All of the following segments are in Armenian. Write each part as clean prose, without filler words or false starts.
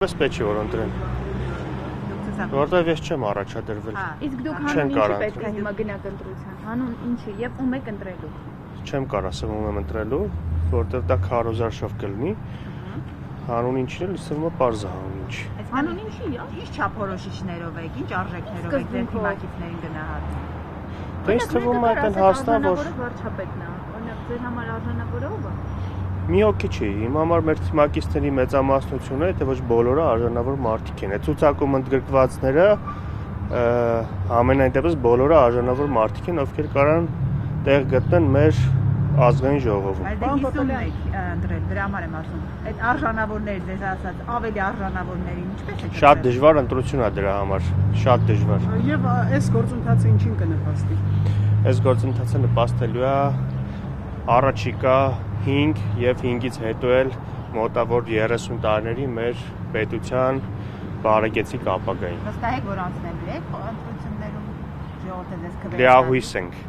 Պես պետք է որ ընտրեն։ Որտեվ ես չեմ առաջադրվել։ Իսկ դուք հանուն ինչի պետք է հիմա գնաք ընտրության։ Հանուն ինչի եւ ում եք ընտրելու։ Չեմ կարող ասեմ ում եմ ընտրելու, որտեվ դա քարոզարշով կլինի։ Հանուն ինչն էլ իսկը պարզ է հանուն ինչ։ Հանուն ինչի, Ինչ չափորոշիչներով եք, ինչ արժեքներով եք ձեր թիմակիցներին գնահատում։ Դե ինձ թվում է այդն հաստատ որ վարչապետն է, օրինակ ձեր համար արժանավորը ով է։ Մի օքի չի, իմ համար մեր թիմակիցների մեծամասնությունը, թե ոչ բոլորը արժանավոր մարդիկ են։ Այդ ցուցակում ընդգրկվածները ամենայն դեպս բոլորը արժանավոր մարդիկ են, ովքեր կարան տեղ գտնեն մեր ազգային ժողովում։ Բայց դե 50 եք ընտրել, դրա համար եմ ասում։ Այդ արժանավորները ձեզ ասած ավելի արժանավորներին ինչպես եք։ Շատ դժվար ընտրություն է դրա համար, շատ դժվար։ Եվ այս գործընթացը ինչին կնպաստի։ Այս գործընթացը նպաստելու է առաջիկա 5 եւ 5-ից հետո էլ մոտավոր 30 տարիների մեր պետության բարեկեցիկ ապագային։ Վստահ եք, որ անցնելու եք ընտրություններում ժողովուրդը ձեզ կվերցնի։ Լիահույս ենք։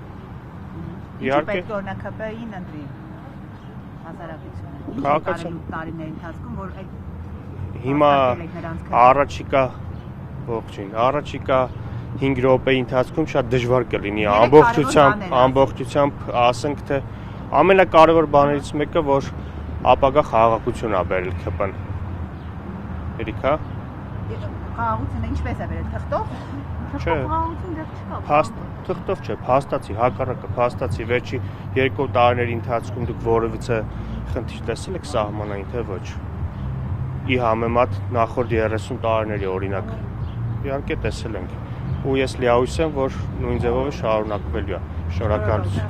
Իհարկե պետք է օրինակ ԿՊ-ին ընտրի հասարակությունը։ Քաղաքացիական տարիների ընթացքում որ այդ հիմա առաջիկա առաջիկա 5 րոպեի ընթացքում շատ դժվար կլինի ամբողջությամբ ասենք թե ամենակարևոր բաներից մեկը որ ապագա խաղաղություն ա բերել ԿՊ-ն։ Երիքա։ Խաղաղությունը ինչպես է բերել թղթով։ Չէ։ Խաղաղություն դեռ չկա։ Թղթով չէ, փաստացի, հակառակը փաստացի վերջի 2 տարիների ընթացքում դուք որևիցե խնդիր տեսել եք սահմանային թե ոչ։ Ի համեմատ նախորդ 30 տարիների օրինակ։ Իհարկե տեսել ենք։ Ու ես լիահույս եմ, որ նույն ձևով է շարունակվելու է։ Շնորհակալություն։